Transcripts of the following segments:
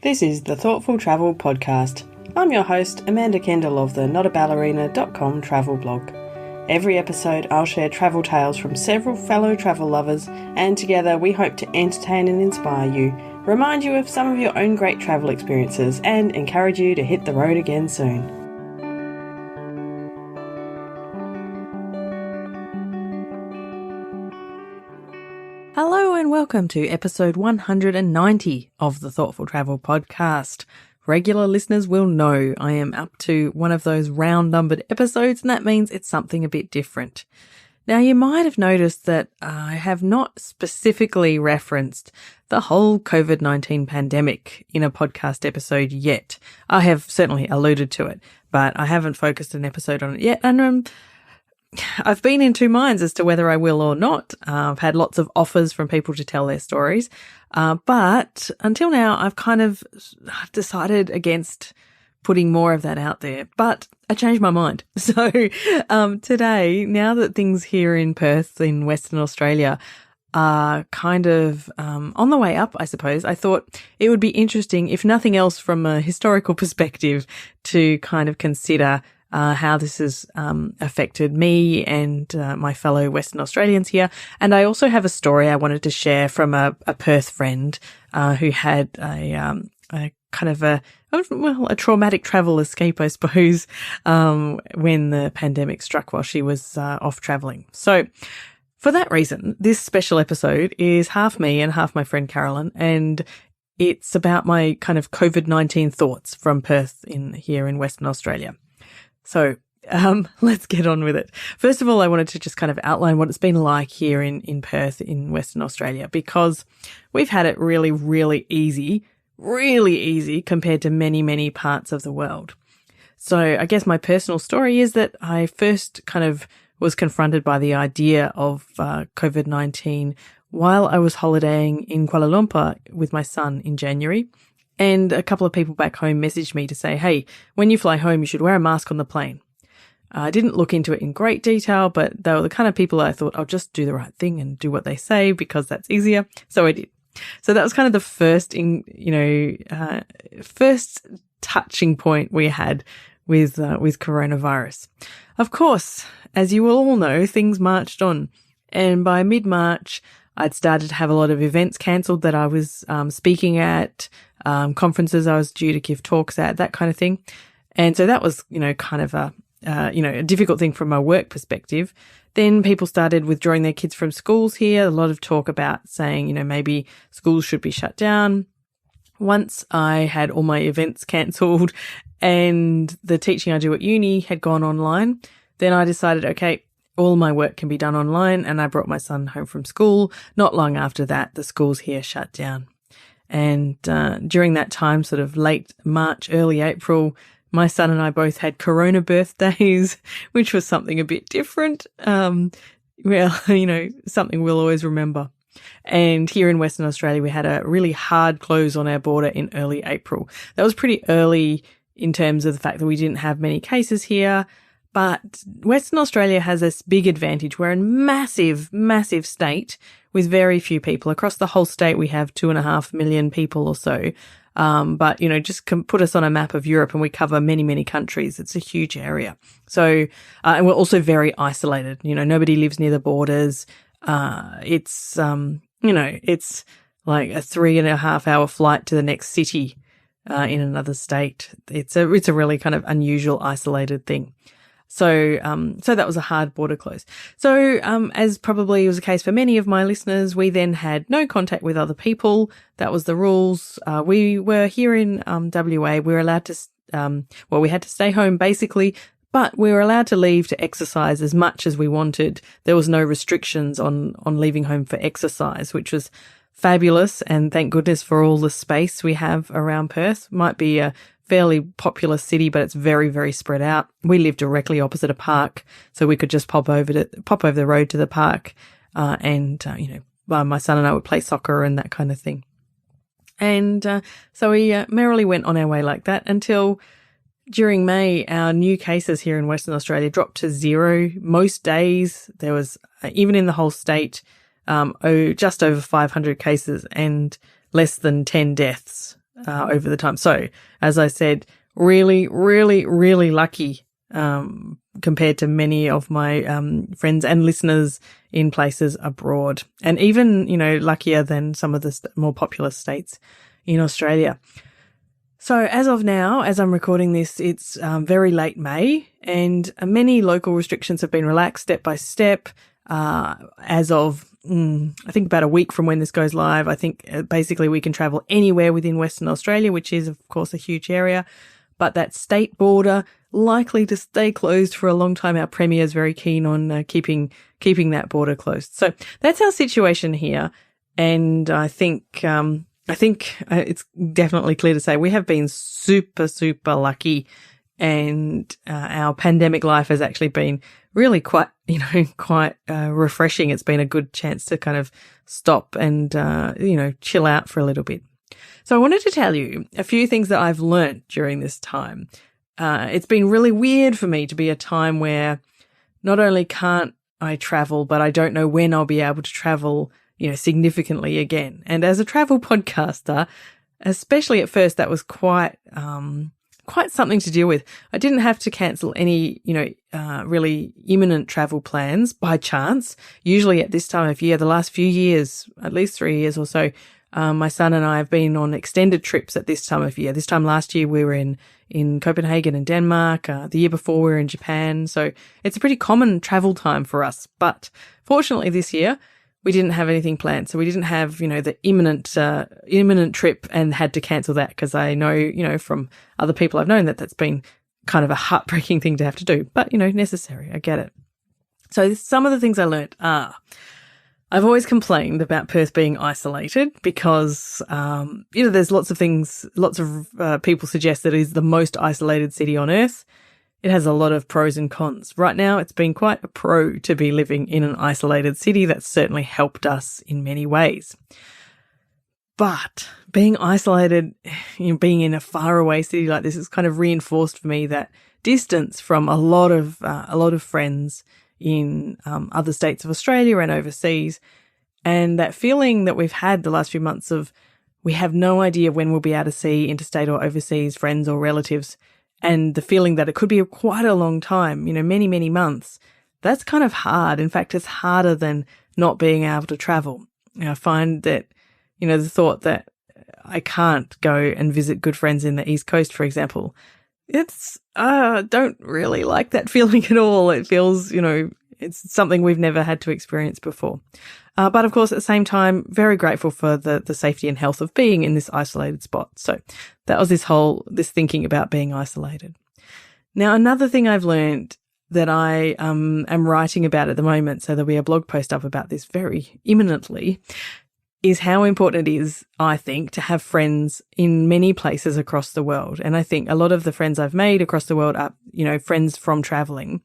This is the Thoughtful Travel Podcast. I'm your host, Amanda Kendall of the notaballerina.com travel blog. Every episode I'll share travel tales from several fellow travel lovers, and together we hope to entertain and inspire you, remind you of some of your own great travel experiences, and encourage you to hit the road again soon. Hello and welcome to episode 190 of the Thoughtful Travel Podcast. Regular listeners will know I am up to one of those round-numbered episodes, and that means it's something a bit different. Now, you might have noticed that I have not specifically referenced the whole COVID-19 pandemic in a podcast episode yet. I have certainly alluded to it, but I haven't focused an episode on it yet, and I've been in two minds as to whether I will or not. I've had lots of offers from people to tell their stories, but until now I've decided against putting more of that out there, but I changed my mind. So today, now that things here in Perth in Western Australia are kind of on the way up, I suppose, I thought it would be interesting, if nothing else from a historical perspective, to kind of consider how this has affected me and my fellow Western Australians here. And I also have a story I wanted to share from a Perth friend who had a traumatic travel escape, I suppose, when the pandemic struck while she was off traveling. So for that reason, this special episode is half me and half my friend Carolyn, and it's about my kind of COVID-19 thoughts from Perth here in Western Australia. So let's get on with it. First of all, I wanted to just kind of outline what it's been like here in Perth in Western Australia, because we've had it really, really easy compared to many, many parts of the world. So I guess my personal story is that I first kind of was confronted by the idea of COVID-19 while I was holidaying in Kuala Lumpur with my son in January. And a couple of people back home messaged me to say, hey, when you fly home, you should wear a mask on the plane. I didn't look into it in great detail, but they were the kind of people I thought I'll just do the right thing and do what they say because that's easier. So I did. So that was kind of the first touching point we had with coronavirus. Of course, as you will all know, things marched on. And by mid-March, I'd started to have a lot of events cancelled that I was speaking at, conferences I was due to give talks at, that kind of thing. And so that was, kind of a difficult thing from a work perspective. Then people started withdrawing their kids from schools here. A lot of talk about saying, maybe schools should be shut down. Once I had all my events cancelled and the teaching I do at uni had gone online, then I decided, okay, all my work can be done online, and I brought my son home from school. Not long after that, the schools here shut down. And during that time, sort of late March, early April, my son and I both had corona birthdays, which was something a bit different. Something we'll always remember. And here in Western Australia, we had a really hard close on our border in early April. That was pretty early in terms of the fact that we didn't have many cases here. But Western Australia has this big advantage. We're a massive, massive state with very few people. Across the whole state, we have 2.5 million people or so. But just put us on a map of Europe and we cover many, many countries. It's a huge area. So, and we're also very isolated. Nobody lives near the borders. It's like a 3.5 hour flight to the next city, in another state. It's a really kind of unusual, isolated thing. So that was a hard border close. So, as probably was the case for many of my listeners, we then had no contact with other people. That was the rules. We were here in, WA. We were allowed to, we had to stay home basically, but we were allowed to leave to exercise as much as we wanted. There was no restrictions on leaving home for exercise, which was fabulous. And thank goodness for all the space we have around Perth. Might be a fairly populous city, but it's very, very spread out. We live directly opposite a park, so we could just pop over the road to the park, and my son and I would play soccer and that kind of thing. And so we merrily went on our way like that until during May, our new cases here in Western Australia dropped to 0. Most days there was, even in the whole state, just over 500 cases and less than 10 deaths. over the time. So, as I said, really, really, really lucky compared to many of my friends and listeners in places abroad, and even, luckier than some of the more populous states in Australia. So as of now, as I'm recording this, it's very late May, and many local restrictions have been relaxed step by step as of, I think, about a week from when this goes live. I think basically we can travel anywhere within Western Australia, which is, of course, a huge area. But that state border likely to stay closed for a long time. Our Premier is very keen on keeping that border closed. So that's our situation here. And I think it's definitely clear to say we have been super, super lucky. And our pandemic life has actually been really quite refreshing. It's been a good chance to kind of stop and, chill out for a little bit. So I wanted to tell you a few things that I've learnt during this time. It's been really weird for me to be a time where not only can't I travel, but I don't know when I'll be able to travel, significantly again. And as a travel podcaster, especially at first, that was quite something to deal with. I didn't have to cancel any, really imminent travel plans by chance. Usually at this time of year, the last few years, at least 3 years or so, my son and I have been on extended trips at this time of year. This time last year, we were in Copenhagen and Denmark. The year before, we were in Japan. So it's a pretty common travel time for us. But fortunately this year, we didn't have anything planned. So we didn't have, the imminent trip and had to cancel that, because I know, from other people I've known that's been kind of a heartbreaking thing to have to do, but, necessary. I get it. So some of the things I learned are, I've always complained about Perth being isolated because, there's lots of people suggest that it is the most isolated city on earth. It has a lot of pros and cons. Right now, it's been quite a pro to be living in an isolated city. That's certainly helped us in many ways. But being isolated, being in a faraway city like this has kind of reinforced for me that distance from a lot of friends in other states of Australia and overseas, and that feeling that we've had the last few months of we have no idea when we'll be able to see interstate or overseas friends or relatives, and the feeling that it could be quite a long time, many, many months. That's kind of hard. In fact, it's harder than not being able to travel. I find that, the thought that I can't go and visit good friends in the East Coast, for example, it's, don't really like that feeling at all. It feels, it's something we've never had to experience before. But of course, at the same time, very grateful for the safety and health of being in this isolated spot. So that was this thinking about being isolated. Now, another thing I've learned that I am writing about at the moment, so there'll be a blog post up about this very imminently, is how important it is, I think, to have friends in many places across the world. And I think a lot of the friends I've made across the world are, friends from traveling.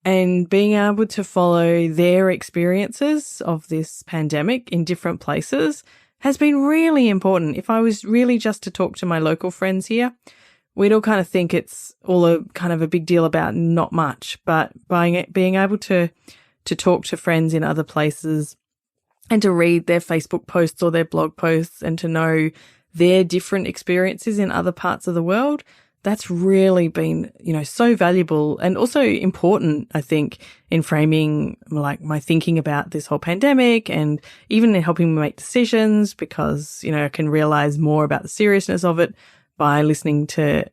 And being able to follow their experiences of this pandemic in different places has been really important. If I was really just to talk to my local friends here, we'd all kind of think it's all a kind of a big deal about not much. But being able to talk to friends in other places and to read their Facebook posts or their blog posts and to know their different experiences in other parts of the world, that's really been, so valuable and also important, I think, in framing like my thinking about this whole pandemic and even in helping me make decisions because, I can realize more about the seriousness of it by listening to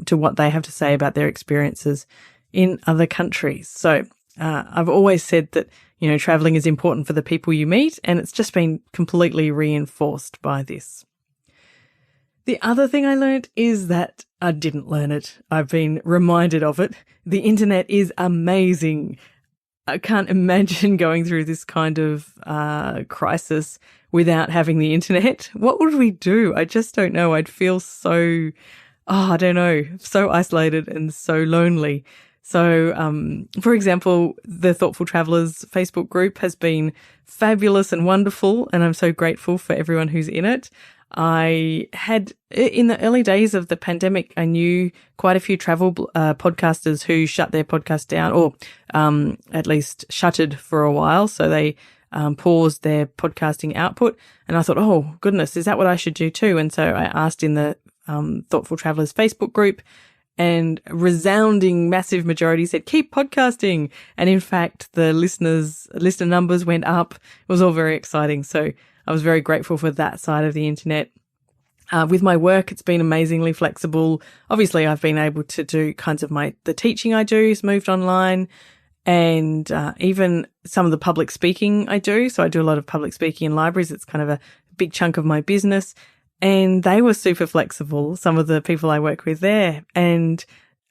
what they have to say about their experiences in other countries. So, I've always said that, traveling is important for the people you meet, and it's just been completely reinforced by this. The other thing I learned is that I didn't learn it. I've been reminded of it. The internet is amazing. I can't imagine going through this kind of crisis without having the internet. What would we do? I just don't know. I'd feel so, so isolated and so lonely. So, for example, the Thoughtful Travellers Facebook group has been fabulous and wonderful, and I'm so grateful for everyone who's in it. I had, in the early days of the pandemic, I knew quite a few travel podcasters who shut their podcast down or at least shuttered for a while. So they paused their podcasting output. And I thought, oh, goodness, is that what I should do too? And so I asked in the Thoughtful Travellers Facebook group, and resounding massive majority said, keep podcasting. And in fact, the listener numbers went up. It was all very exciting. So I was very grateful for that side of the internet. With my work, it's been amazingly flexible. Obviously, I've been able to do kinds of the teaching I do has moved online, and even some of the public speaking I do. So I do a lot of public speaking in libraries. It's kind of a big chunk of my business, and they were super flexible, some of the people I work with there. And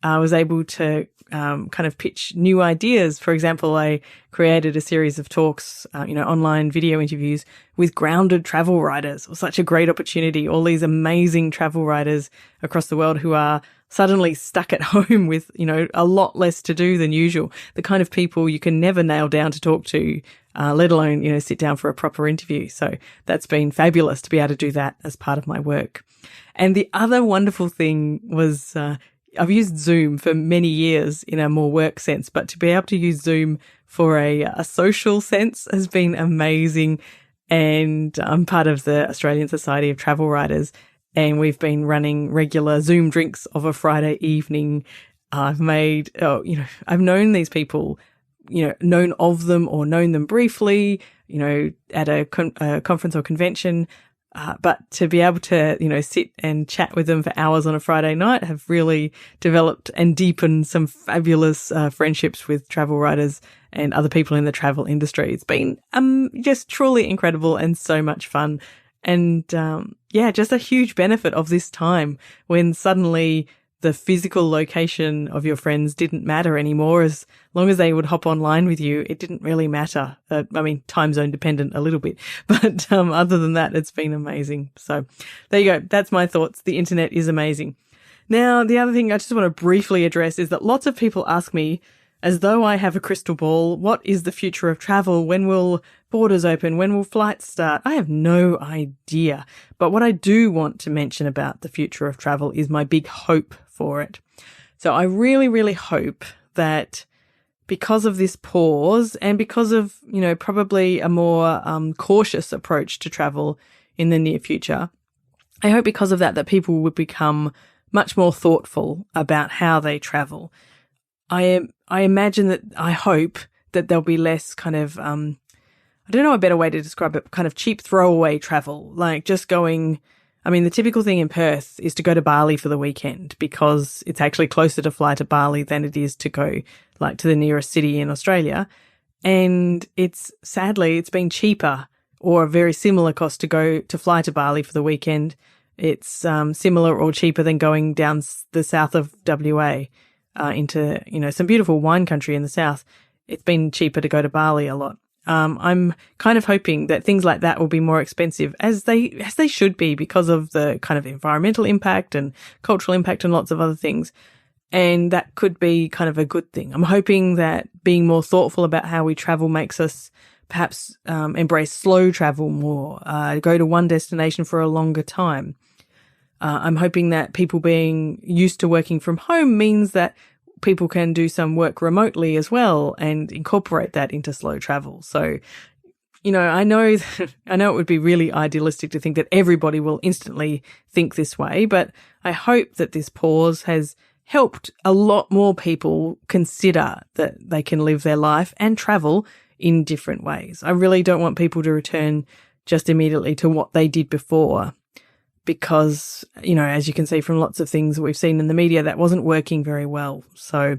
I was able to kind of pitch new ideas. For example, I created a series of talks, online video interviews with grounded travel writers. It was such a great opportunity. All these amazing travel writers across the world who are suddenly stuck at home with, a lot less to do than usual. The kind of people you can never nail down to talk to, let alone, sit down for a proper interview. So that's been fabulous to be able to do that as part of my work. And the other wonderful thing was, I've used Zoom for many years in a more work sense, but to be able to use Zoom for a social sense has been amazing. And I'm part of the Australian Society of Travel Writers, and we've been running regular Zoom drinks of a Friday evening. I've known these people, known of them or known them briefly, at a conference or convention. But to be able to, sit and chat with them for hours on a Friday night have really developed and deepened some fabulous friendships with travel writers and other people in the travel industry. It's been just truly incredible and so much fun. And just a huge benefit of this time when suddenly the physical location of your friends didn't matter anymore. As long as they would hop online with you, it didn't really matter. Time zone dependent a little bit, but other than that, it's been amazing. So there you go. That's my thoughts. The internet is amazing. Now, the other thing I just want to briefly address is that lots of people ask me, as though I have a crystal ball, what is the future of travel? When will borders open? When will flights start? I have no idea. But what I do want to mention about the future of travel is my big hope for it. So I really, really hope that because of this pause and because of, probably a more cautious approach to travel in the near future, I hope because of that people would become much more thoughtful about how they travel. I hope that there'll be less kind of, I don't know a better way to describe it, kind of cheap throwaway travel, like just going. The typical thing in Perth is to go to Bali for the weekend because it's actually closer to fly to Bali than it is to go to the nearest city in Australia. And it's been cheaper or a very similar cost to fly to Bali for the weekend. It's similar or cheaper than going down the south of WA into, some beautiful wine country in the south. It's been cheaper to go to Bali a lot. I'm kind of hoping that things like that will be more expensive as they should be because of the kind of environmental impact and cultural impact and lots of other things. And that could be kind of a good thing. I'm hoping that being more thoughtful about how we travel makes us perhaps embrace slow travel more, go to one destination for a longer time. I'm hoping that people being used to working from home means that people can do some work remotely as well and incorporate that into slow travel. So, I know it would be really idealistic to think that everybody will instantly think this way, but I hope that this pause has helped a lot more people consider that they can live their life and travel in different ways. I really don't want people to return just immediately to what they did before, because, as you can see from lots of things that we've seen in the media, that wasn't working very well. So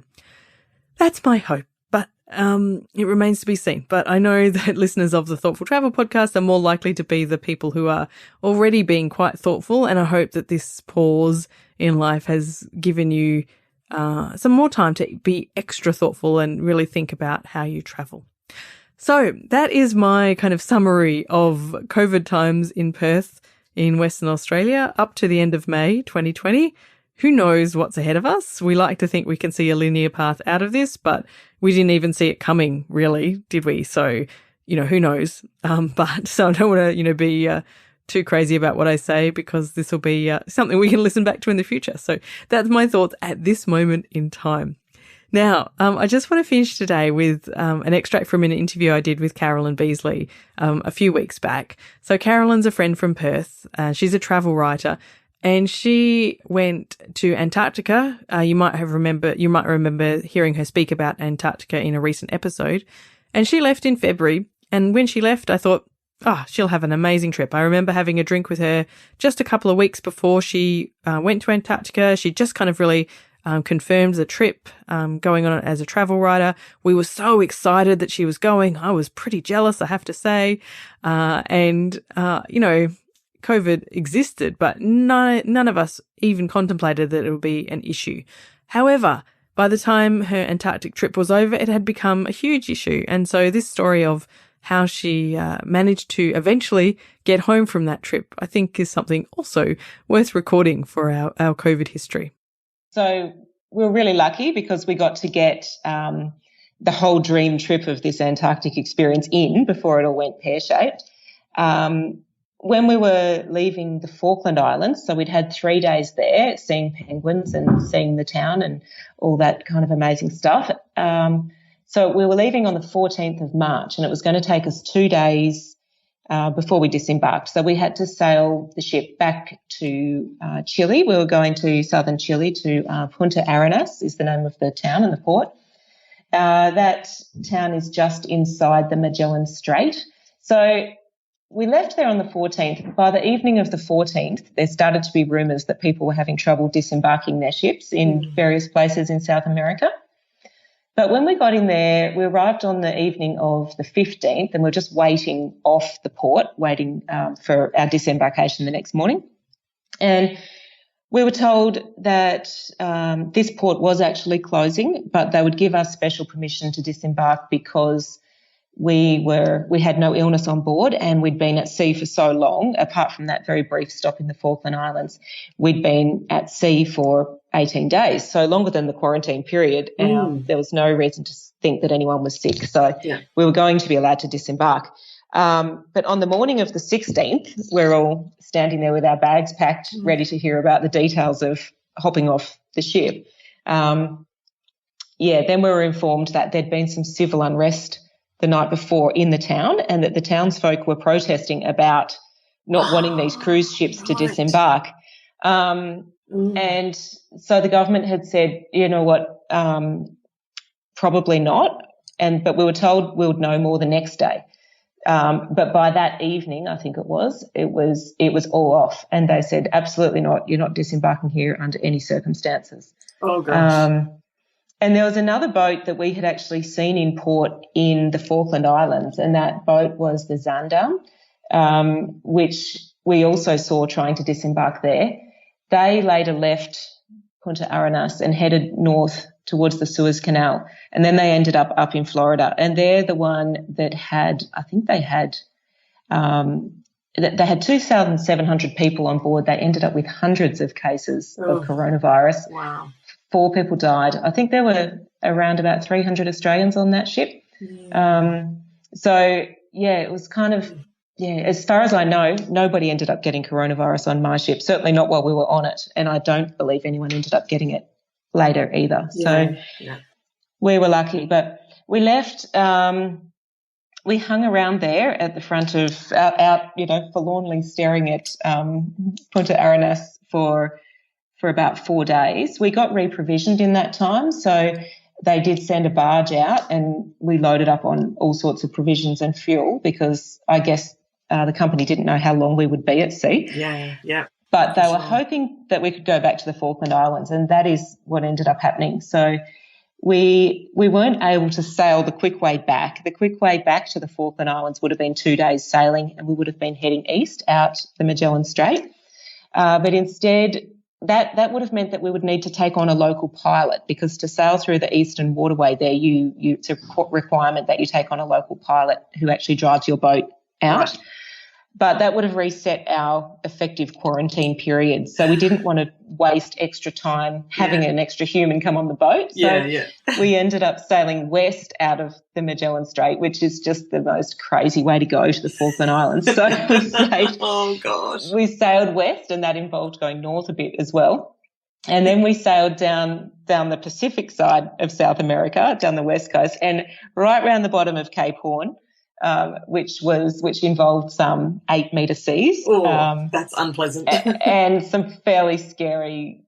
that's my hope, but it remains to be seen. But I know that listeners of the Thoughtful Travel podcast are more likely to be the people who are already being quite thoughtful, and I hope that this pause in life has given you some more time to be extra thoughtful and really think about how you travel. So that is my kind of summary of COVID times in Perth in Western Australia up to the end of May 2020. Who knows what's ahead of us? We like to think we can see a linear path out of this, but we didn't even see it coming, really, did we? So, who knows? But so I don't want to, be too crazy about what I say, because this will be something we can listen back to in the future. So that's my thoughts at this moment in time. Now, I just want to finish today with an extract from an interview I did with Carolyn Beasley a few weeks back. So Carolyn's a friend from Perth. She's a travel writer, and she went to Antarctica. You might remember hearing her speak about Antarctica in a recent episode. And she left in February. And when she left, I thought, she'll have an amazing trip. I remember having a drink with her just a couple of weeks before she went to Antarctica. She just kind of really confirmed the trip going on as a travel writer. We were so excited that she was going. I was pretty jealous, I have to say. COVID existed, but none of us even contemplated that it would be an issue. However, by the time her Antarctic trip was over, it had become a huge issue. And so this story of how she managed to eventually get home from that trip, I think is something also worth recording for our COVID history. So we were really lucky because we got to get the whole dream trip of this Antarctic experience in before it all went pear-shaped. When we were leaving the Falkland Islands, so we'd had 3 days there seeing penguins and seeing the town and all that kind of amazing stuff. So we were leaving on the 14th of March, and it was going to take us 2 days before we disembarked. So we had to sail the ship back to Chile. We were going to southern Chile to Punta Arenas is the name of the town and the port. That town is just inside the Magellan Strait. So we left there on the 14th. By the evening of the 14th, there started to be rumours that people were having trouble disembarking their ships in various places in South America. But when we got in there, we arrived on the evening of the 15th, and we're just waiting off the port, waiting for our disembarkation the next morning. And we were told that this port was actually closing, but they would give us special permission to disembark because we had no illness on board, and we'd been at sea for so long, apart from that very brief stop in the Falkland Islands. We'd been at sea for 18 days, so longer than the quarantine period. There was no reason to think that anyone was sick, so we were going to be allowed to disembark. But on the morning of the 16th, we're all standing there with our bags packed, ready to hear about the details of hopping off the ship. Then we were informed that there'd been some civil unrest the night before in the town, and that the townsfolk were protesting about not wanting these cruise ships to disembark. And so the government had said, you know what, probably not. But we were told we would know more the next day. But by that evening, I think it was all off. And they said, absolutely not. You're not disembarking here under any circumstances. Oh, gosh. And there was another boat that we had actually seen in port in the Falkland Islands, and that boat was the Zandam, which we also saw trying to disembark there. They later left Punta Arenas and headed north towards the Suez Canal, and then they ended up in Florida. And they're the one that had, I think they had 2,700 people on board. They ended up with hundreds of cases of coronavirus. Wow. 4 people died. I think there were around about 300 Australians on that ship. It was kind of, as far as I know, nobody ended up getting coronavirus on my ship, certainly not while we were on it, and I don't believe anyone ended up getting it later either. We were lucky. But we left, we hung around there at the front of, out forlornly staring at Punta Arenas for about 4 days. We got reprovisioned in that time, so they did send a barge out and we loaded up on all sorts of provisions and fuel because I guess the company didn't know how long we would be at sea. But they were hoping that we could go back to the Falkland Islands, and that is what ended up happening. So we weren't able to sail the quick way back. The quick way back to the Falkland Islands would have been 2 days sailing, and we would have been heading east out the Magellan Strait. But instead, that would have meant that we would need to take on a local pilot, because to sail through the eastern waterway there, it's a requirement that you take on a local pilot who actually drives your boat out. Right. But that would have reset our effective quarantine period. So we didn't want to waste extra time having an extra human come on the boat. So we ended up sailing west out of the Magellan Strait, which is just the most crazy way to go to the Falkland Islands. So we sailed west, and that involved going north a bit as well. And then we sailed down the Pacific side of South America, down the west coast, and right around the bottom of Cape Horn, which involved some 8-metre seas. Oh, that's unpleasant. And some fairly scary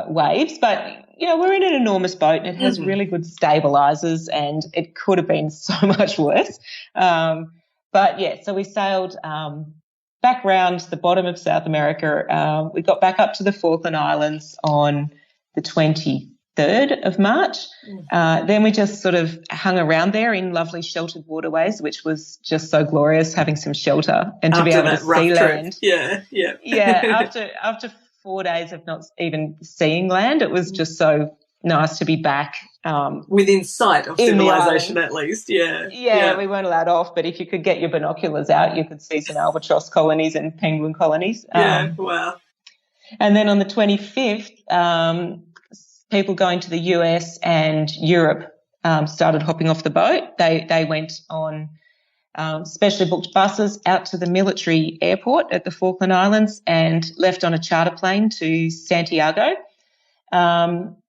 waves. But, we're in an enormous boat and it has really good stabilisers, and it could have been so much worse. So we sailed back round the bottom of South America. We got back up to the Falkland Islands on the 23rd of March. Then we just sort of hung around there in lovely sheltered waterways, which was just so glorious, having some shelter and to be able to see land. Yeah. Yeah, after 4 days of not even seeing land, it was just so nice to be back. Within sight of civilization, at least. Yeah, we weren't allowed off, but if you could get your binoculars out, you could see some albatross colonies and penguin colonies. Wow. And then on the 25th, people going to the US and Europe started hopping off the boat. They went on specially booked buses out to the military airport at the Falkland Islands and left on a charter plane to Santiago.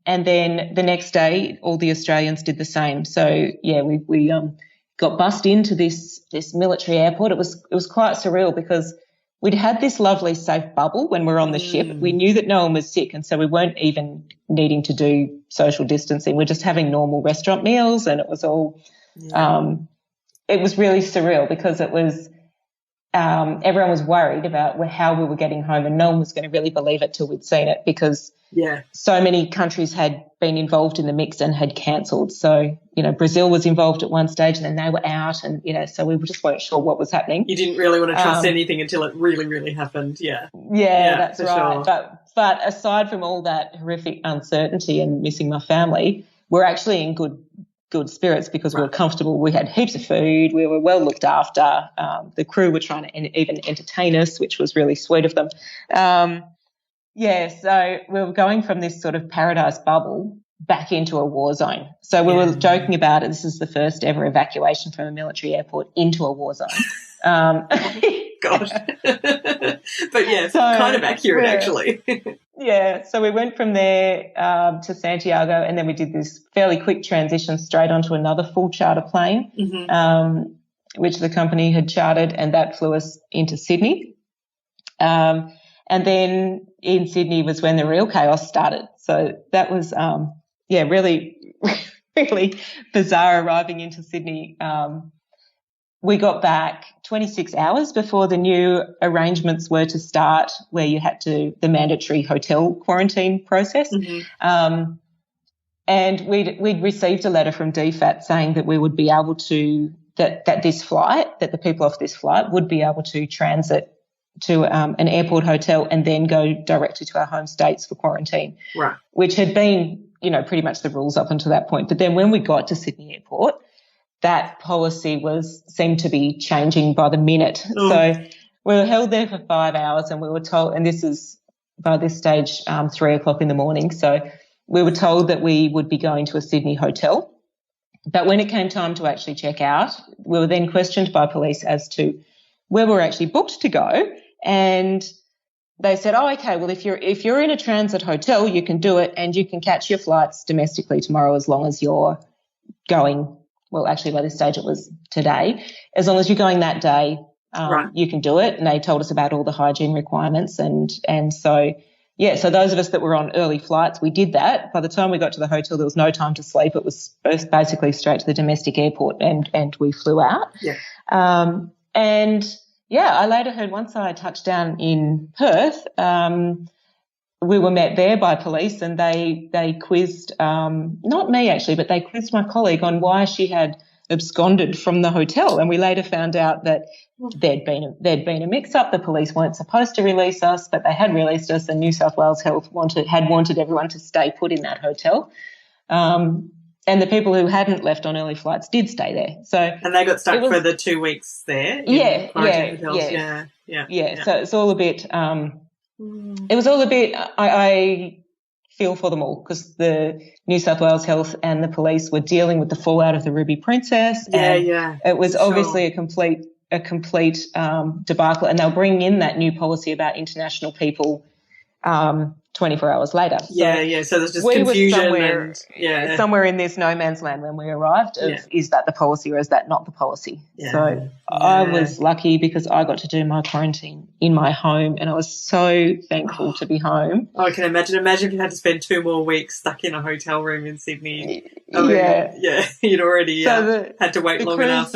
And then the next day, all the Australians did the same. So, we got bussed into this military airport. It was quite surreal because we'd had this lovely safe bubble when we were on the ship. We knew that no one was sick, and so we weren't even needing to do social distancing. We're just having normal restaurant meals, and it was all it was really surreal because it was everyone was worried about how we were getting home, and no one was going to really believe it till we'd seen it because so many countries had been involved in the mix and had cancelled. So, Brazil was involved at one stage and then they were out, and, so we just weren't sure what was happening. You didn't really want to trust anything until it really, really happened. Yeah, that's right. Sure. But aside from all that horrific uncertainty and missing my family, we're actually in good spirits because we were comfortable. We had heaps of food. We were well looked after. The crew were trying to even entertain us, which was really sweet of them. So we were going from this sort of paradise bubble back into a war zone. So we were joking about it. This is the first ever evacuation from a military airport into a war zone. Gosh. But it's kind of accurate actually. So we went from there to Santiago, and then we did this fairly quick transition straight onto another full charter plane, which the company had chartered, and that flew us into Sydney. And then in Sydney was when the real chaos started. So that was, really, really bizarre arriving into Sydney. We got back 26 hours before the new arrangements were to start, where you had the mandatory hotel quarantine process. And we'd received a letter from DFAT saying that we would be able to, that the people off this flight would be able to transit to an airport hotel and then go directly to our home states for quarantine, which had been, pretty much the rules up until that point. But then when we got to Sydney Airport, that policy seemed to be changing by the minute. So we were held there for 5 hours, and we were told, and this is by this stage 3 o'clock in the morning, so we were told that we would be going to a Sydney hotel. But when it came time to actually check out, we were then questioned by police as to where we were actually booked to go. And they said, okay, well, if you're in a transit hotel, you can do it, and you can catch your flights domestically tomorrow as long as you're going. Well, actually, by this stage it was today. As long as you're going that day, you can do it. And they told us about all the hygiene requirements. And so, so those of us that were on early flights, we did that. By the time we got to the hotel, there was no time to sleep. It was basically straight to the domestic airport, and we flew out. I later heard once I touched down in Perth, we were met there by police, and they quizzed, not me actually, but they quizzed my colleague on why she had absconded from the hotel. And we later found out that there'd been a mix-up. The police weren't supposed to release us, but they had released us, and New South Wales Health had wanted everyone to stay put in that hotel. And the people who hadn't left on early flights did stay there. And they got stuck for the 2 weeks there. So it's all a bit. It was all a bit. I feel for them all because the New South Wales Health and the police were dealing with the fallout of the Ruby Princess. It was obviously a complete debacle, and they'll bring in that new policy about international people 24 hours later. So there's just confusion somewhere in this no man's land when we arrived of is that the policy or is that not the policy? So I was lucky because I got to do my quarantine in my home, and I was so thankful to be home. I can imagine if you had to spend 2 more weeks stuck in a hotel room in Sydney. You'd already had to wait long enough.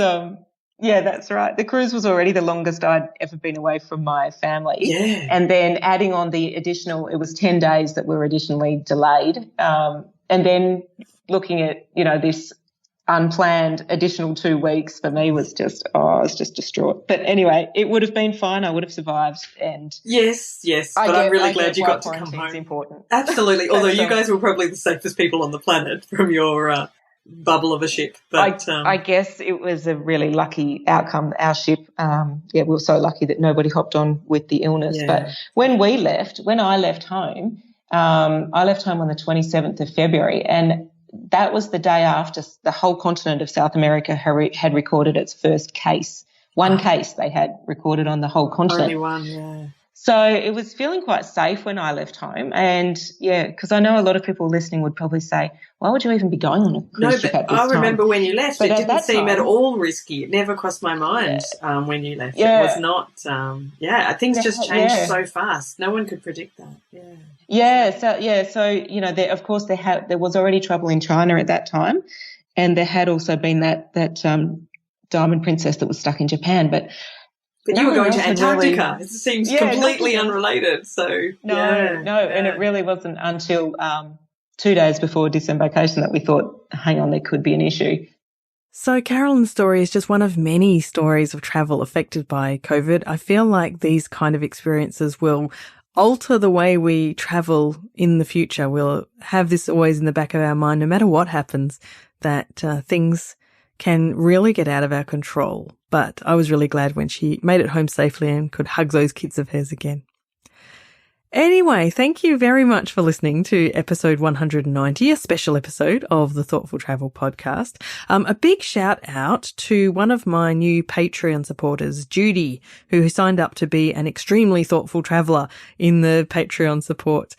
Yeah, that's right. The cruise was already the longest I'd ever been away from my family. Yeah. And then adding on the additional, it was 10 days that were additionally delayed. And then looking at, this unplanned additional 2 weeks for me was just, I was just distraught. But anyway, it would have been fine. I would have survived. And yes. But I'm really glad you got to come home. Important. Absolutely. Although you guys were probably the safest people on the planet from your bubble of a ship. But I guess it was a really lucky outcome. Our ship, we were so lucky that nobody hopped on with the illness. Yeah. But when I left home on the 27th of February, and that was the day after the whole continent of South America had recorded its first case. One case they had recorded on the whole continent. Only one, yeah. So it was feeling quite safe when I left home. And, because I know a lot of people listening would probably say, why would you even be going on a cruise ship at this time? I remember when you left, it didn't seem at all risky. It never crossed my mind when you left. Yeah. It was not, things just changed so fast. No one could predict that. Of course there was already trouble in China at that time, and there had also been that Diamond Princess that was stuck in Japan, but you were going to Antarctica. It seems completely unrelated. So and it really wasn't until 2 days before disembarkation that we thought, hang on, there could be an issue. So Carolyn's story is just one of many stories of travel affected by COVID. I feel like these kind of experiences will alter the way we travel in the future. We'll have this always in the back of our mind, no matter what happens, that things can really get out of our control. But I was really glad when she made it home safely and could hug those kids of hers again. Anyway, thank you very much for listening to episode 190, a special episode of the Thoughtful Travel podcast. A big shout out to one of my new Patreon supporters, Judy, who signed up to be an extremely thoughtful traveller in the Patreon support.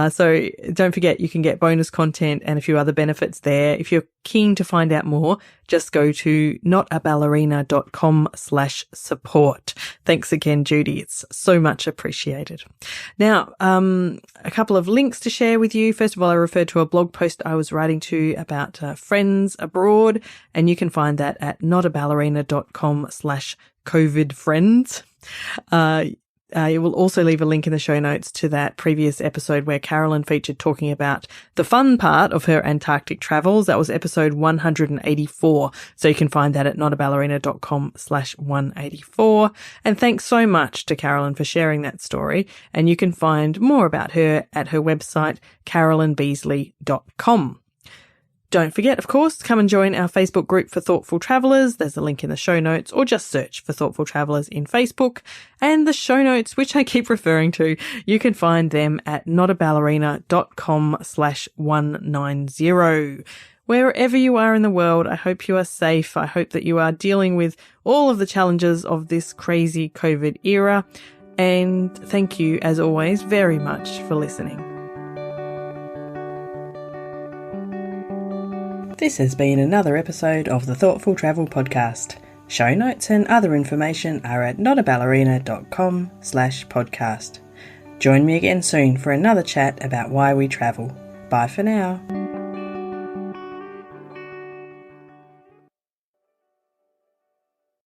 So don't forget, you can get bonus content and a few other benefits there. If you're keen to find out more, just go to notaballerina.com/support. Thanks again, Judy. It's so much appreciated. Now, a couple of links to share with you. First of all, I referred to a blog post I was writing to about friends abroad, and you can find that at notaballerina.com/COVIDfriends. You will also leave a link in the show notes to that previous episode where Carolyn featured talking about the fun part of her Antarctic travels. That was episode 184. So you can find that at notaballerina.com/184. And thanks so much to Carolyn for sharing that story. And you can find more about her at her website, carolynbeasley.com. Don't forget, of course, come and join our Facebook group for Thoughtful Travellers. There's a link in the show notes, or just search for Thoughtful Travellers in Facebook. And the show notes, which I keep referring to, you can find them at notaballerina.com/190. Wherever you are in the world, I hope you are safe. I hope that you are dealing with all of the challenges of this crazy COVID era. And thank you, as always, very much for listening. This has been another episode of the Thoughtful Travel Podcast. Show notes and other information are at notaballerina.com/podcast. Join me again soon for another chat about why we travel. Bye for now.